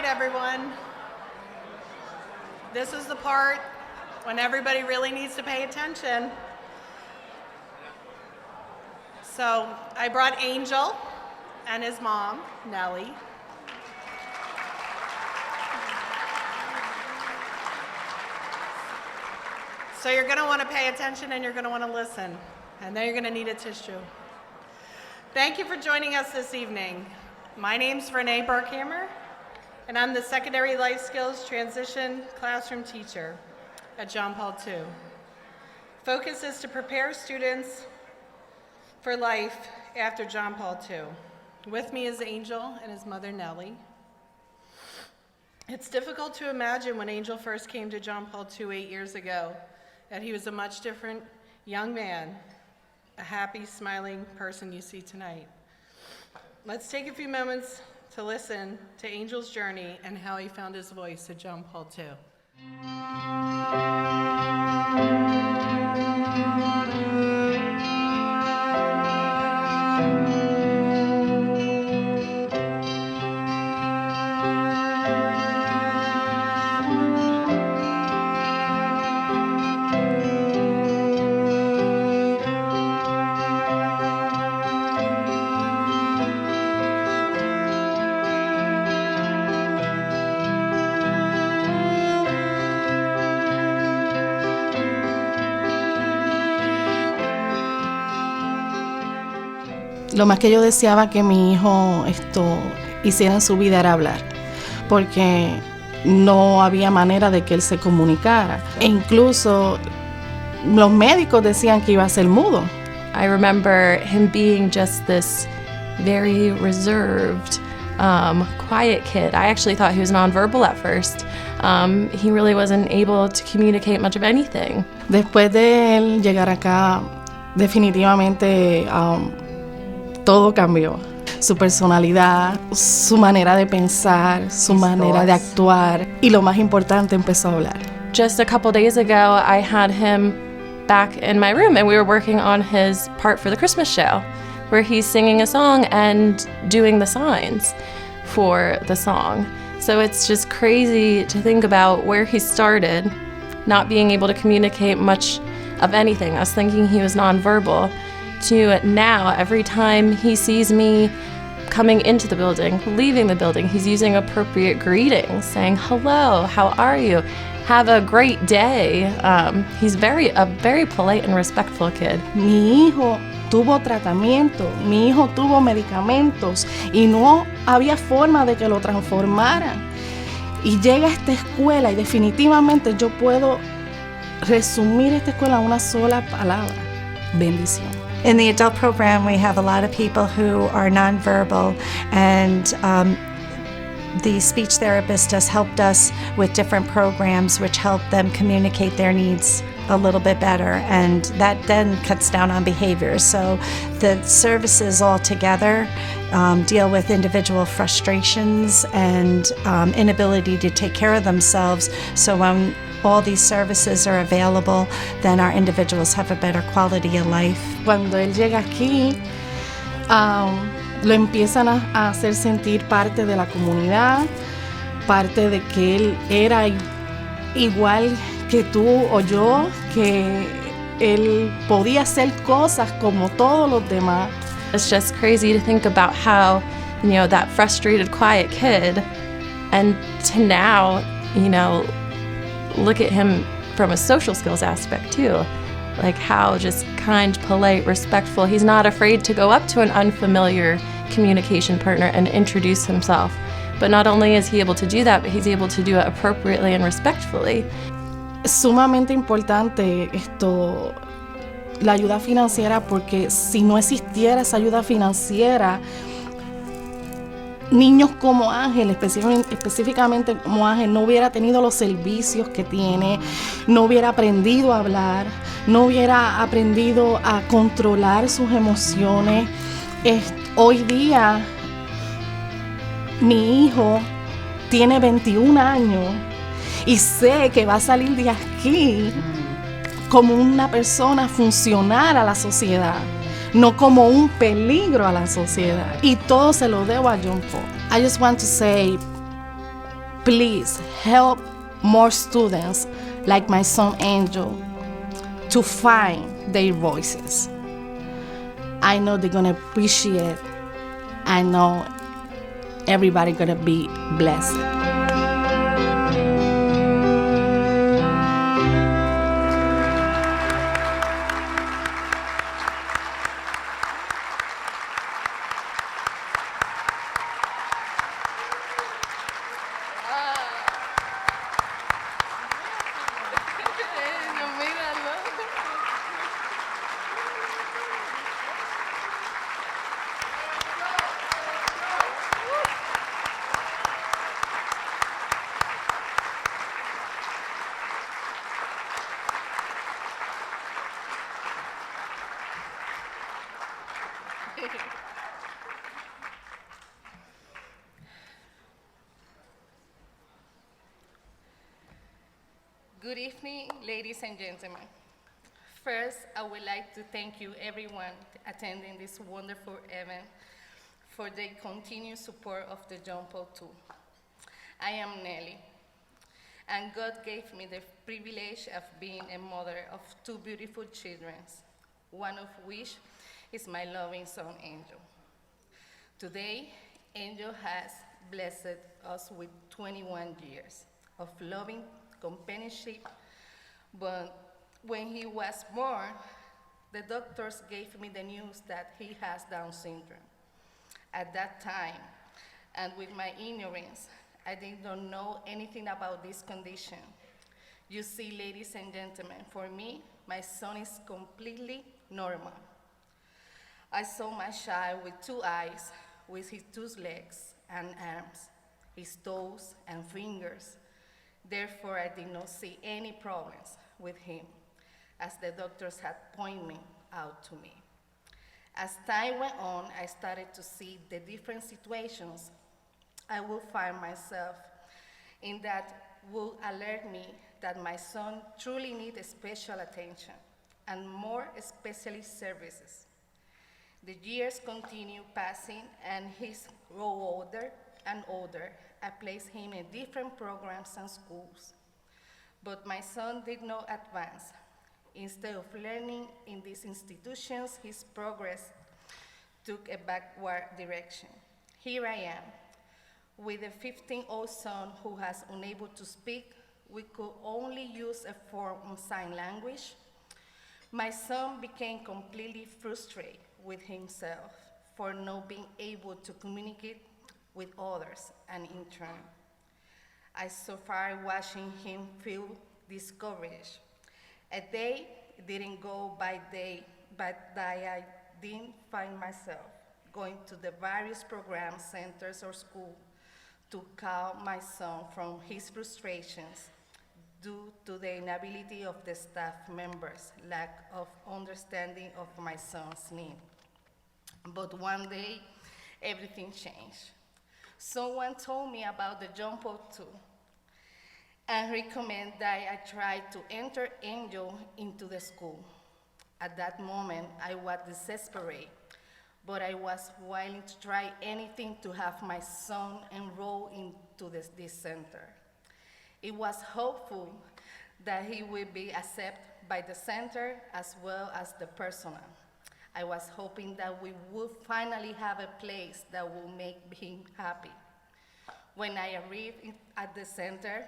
right, everyone. This is the part when everybody really needs to pay attention. So I brought Angel and his mom, Nellie. So you're going to want to pay attention and you're going to want to listen. And then you're going to need a tissue. Thank you for joining us this evening. My name's Renee Burkhammer, and I'm the Secondary Life Skills Transition Classroom Teacher at John Paul II. Focus is to prepare students for life after John Paul II. With me is Angel and his mother, Nellie. It's difficult to imagine when Angel first came to John Paul II 8 years ago that he was a much different young man, a happy, smiling person you see tonight. Let's take a few moments to listen to Angel's journey and how he found his voice at John Paul II. Lo más que yo deseaba que mi hijo hiciera en su vida era hablar, porque no había manera de que él se comunicara. E incluso los médicos decían que iba a ser mudo. I remember him being just this very reserved, quiet kid. I actually thought he was nonverbal at first. He really wasn't able to communicate much of anything. Después de él llegar acá, definitivamente todo cambió. Su personalidad, su manera de pensar, su manera de actuar, y lo más importante, empezó a hablar. Just a couple days ago, I had him back in my room and we were working on his part for the Christmas show, where he's singing a song and doing the signs for the song. So it's just crazy to think about where he started, not being able to communicate much of anything. I was thinking he was nonverbal, to now, every time he sees me coming into the building, leaving the building, he's using appropriate greetings, saying, hello, how are you? Have a great day. He's a very polite and respectful kid. Mi hijo tuvo tratamiento, mi hijo tuvo medicamentos y no había forma de que lo transformaran. Y llega a esta escuela y definitivamente yo puedo resumir esta escuela en una sola palabra: bendición. In the adult program, we have a lot of people who are nonverbal, and the speech therapist has helped us with different programs which help them communicate their needs a little bit better, and that then cuts down on behaviors. So the services all together deal with individual frustrations and inability to take care of themselves. So when all these services are available, then our individuals have a better quality of life. Cuando él llega aquí, lo empiezan a hacer sentir parte de la comunidad, parte de que él era igual que tú o yo, que él podía hacer cosas como todos los demás. It's just crazy to think about how, that frustrated, quiet kid, and to now, look at him from a social skills aspect too. Like how just kind, polite, respectful. He's not afraid to go up to an unfamiliar communication partner and introduce himself. But not only is he able to do that, but he's able to do it appropriately and respectfully. Es sumamente importante la ayuda financiera, porque si no existiera esa ayuda financiera, niños como Ángel, específicamente como Ángel, no hubiera tenido los servicios que tiene, no hubiera aprendido a hablar, no hubiera aprendido a controlar sus emociones. Hoy día, mi hijo tiene 21 años y sé que va a salir de aquí como una persona funcional a la sociedad, no como un peligro a la sociedad. Y todo se lo debo a John Paul. I just want to say, please help more students like my son Angel to find their voices. I know they're gonna appreciate. I know everybody gonna be blessed. Good evening, ladies and gentlemen. First, I would like to thank you everyone attending this wonderful event for the continued support of the John Paul II. I am Nelly, and God gave me the privilege of being a mother of two beautiful children, one of which is my loving son, Angel. Today, Angel has blessed us with 21 years of loving companionship, but when he was born, the doctors gave me the news that he has Down syndrome. At that time, and with my ignorance, I did not know anything about this condition. You see, ladies and gentlemen, for me, my son is completely normal. I saw my child with two eyes, with his two legs and arms, his toes and fingers. Therefore, I did not see any problems with him, as the doctors had pointed out to me. As time went on, I started to see the different situations I will find myself in that will alert me that my son truly needs special attention and more specialist services. The years continue passing and he's grow older and older. I placed him in different programs and schools. But my son did not advance. Instead of learning in these institutions, his progress took a backward direction. Here I am, with a 15-year-old son who has unable to speak. We could only use a form of sign language. My son became completely frustrated with himself for not being able to communicate with others, and in turn, I so far watching him feel discouraged. A day didn't go by day, but I didn't find myself going to the various programs, centers, or school to calm my son from his frustrations due to the inability of the staff members' lack of understanding of my son's need. But one day, everything changed. Someone told me about the John Paul II and recommended that I try to enter Angel into the school. At that moment, I was desperate, but I was willing to try anything to have my son enroll into this center. It was hopeful that he would be accepted by the center as well as the personnel. I was hoping that we would finally have a place that would make him happy. When I arrived at the center,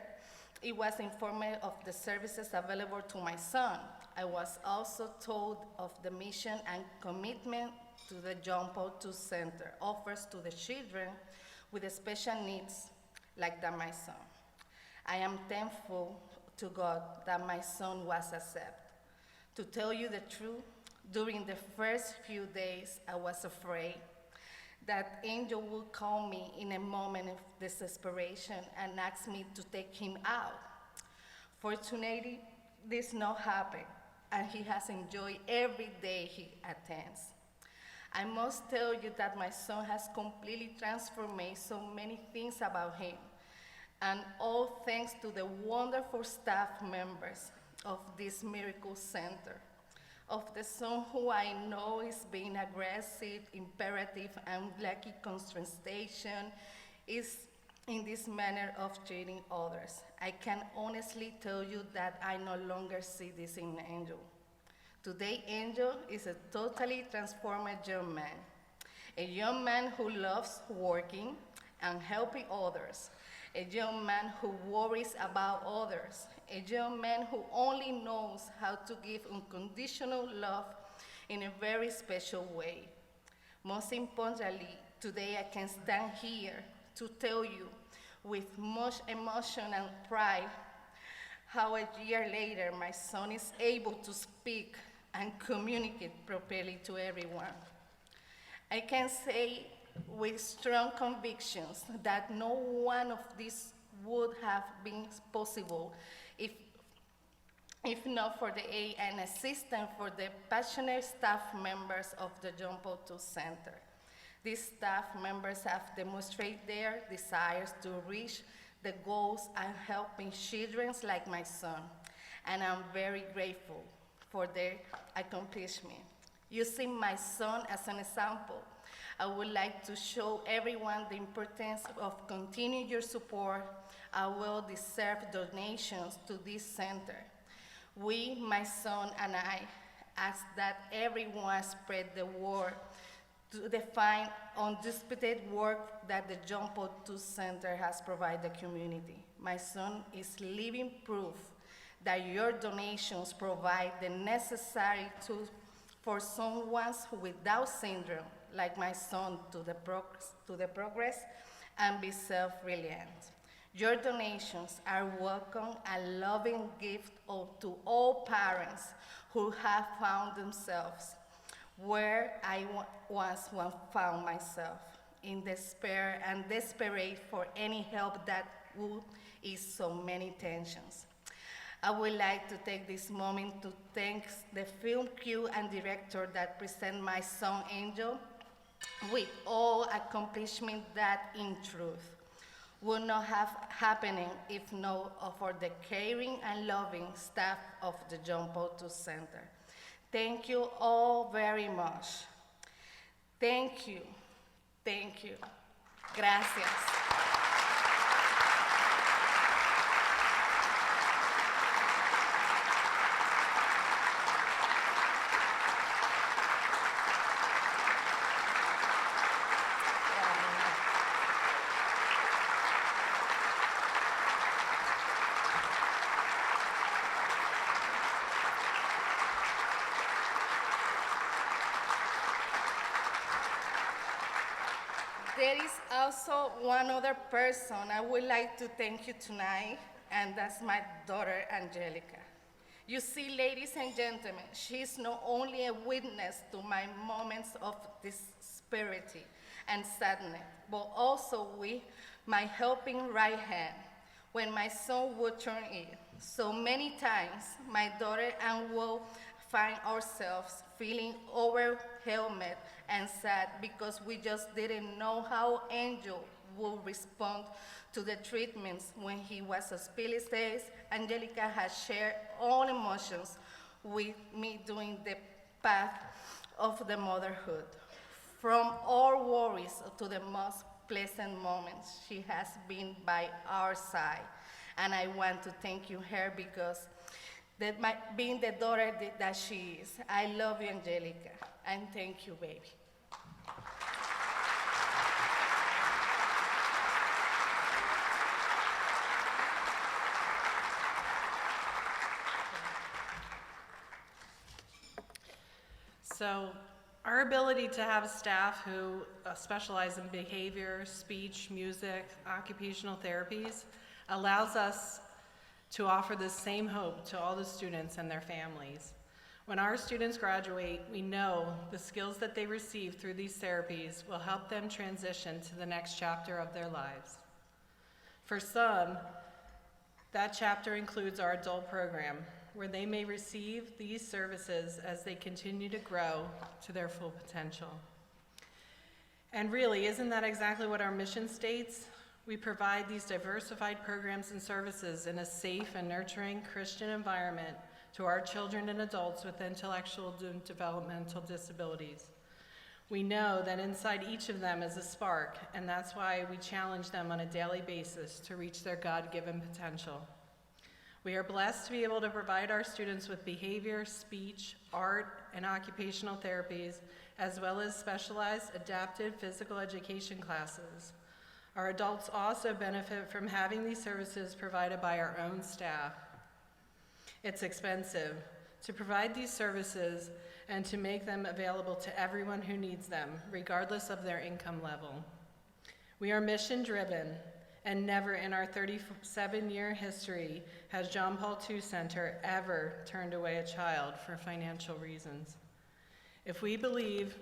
it was informed of the services available to my son. I was also told of the mission and commitment to the John Paul II Center offers to the children with special needs like that my son. I am thankful to God that my son was accepted. To tell you the truth, during the first few days, I was afraid that Angel would call me in a moment of desperation and ask me to take him out. Fortunately, this not happened, and he has enjoyed every day he attends. I must tell you that my son has completely transformed so many things about him, and all thanks to the wonderful staff members of this Miracle Center, of the son who I know is being aggressive, imperative, and lacking concentration, is in this manner of treating others. I can honestly tell you that I no longer see this in Angel. Today, Angel is a totally transformed young man. A young man who loves working and helping others. A young man who worries about others. A young man who only knows how to give unconditional love in a very special way. Most importantly, today I can stand here to tell you with much emotion and pride how a year later my son is able to speak and communicate properly to everyone. I can say with strong convictions that no one of these would have been possible if not for the aid and assistance for the passionate staff members of the John Paul II Center. These staff members have demonstrated their desires to reach the goals and helping children like my son, and I'm very grateful for their accomplishment. Using my son as an example, I would like to show everyone the importance of continuing your support and well-deserved donations to this center. We, my son and I, ask that everyone spread the word to the fine, undisputed work that the John Paul II Center has provided the community. My son is living proof that your donations provide the necessary tools for someone without syndrome, like my son, to the progress and be self-reliant. Your donations are welcome and loving gift to all parents who have found themselves where I once found myself, in despair and desperate for any help that would ease so many tensions. I would like to take this moment to thank the film crew and director that present my son Angel with all accomplishment that, in truth, would not have happened if not for the caring and loving staff of the John Paul II Center. Thank you all very much. Thank you. Thank you. Gracias. There is also one other person I would like to thank you tonight, and that's my daughter, Angelica. You see, ladies and gentlemen, she's not only a witness to my moments of disparity and sadness, but also with my helping right hand when my son would turn in. So many times, my daughter and I will find ourselves feeling overwhelmed and sad because we just didn't know how Angel would respond to the treatments when he was hospitalized. Angelica has shared all emotions with me during the path of the motherhood. From all worries to the most pleasant moments, she has been by our side. And I want to thank you, her, because being the daughter that she is. I love you, Angelica, and thank you, baby. So our ability to have staff who specialize in behavior, speech, music, occupational therapies allows us to offer the same hope to all the students and their families. When our students graduate, we know the skills that they receive through these therapies will help them transition to the next chapter of their lives. For some, that chapter includes our adult program, where they may receive these services as they continue to grow to their full potential. And really, isn't that exactly what our mission states? We provide these diversified programs and services in a safe and nurturing Christian environment to our children and adults with intellectual and developmental disabilities. We know that inside each of them is a spark, and that's why we challenge them on a daily basis to reach their God-given potential. We are blessed to be able to provide our students with behavior, speech, art, and occupational therapies, as well as specialized adaptive physical education classes. Our adults also benefit from having these services provided by our own staff. It's expensive to provide these services and to make them available to everyone who needs them, regardless of their income level. We are mission-driven, and never in our 37-year history has John Paul II Center ever turned away a child for financial reasons. If we believe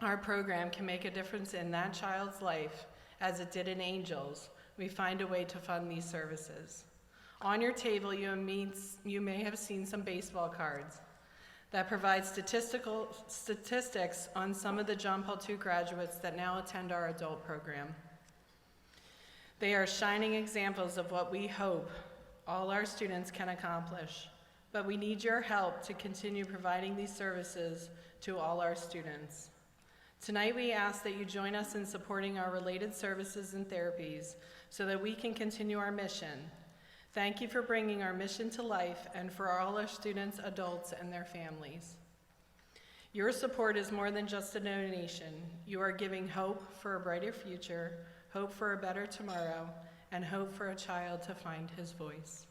our program can make a difference in that child's life, as it did in Angel's, we find a way to fund these services. On your table, you may have seen some baseball cards that provide statistics on some of the John Paul II graduates that now attend our adult program. They are shining examples of what we hope all our students can accomplish, but we need your help to continue providing these services to all our students. Tonight we ask that you join us in supporting our related services and therapies so that we can continue our mission. Thank you for bringing our mission to life and for all our students, adults, and their families. Your support is more than just a donation. You are giving hope for a brighter future, hope for a better tomorrow, and hope for a child to find his voice.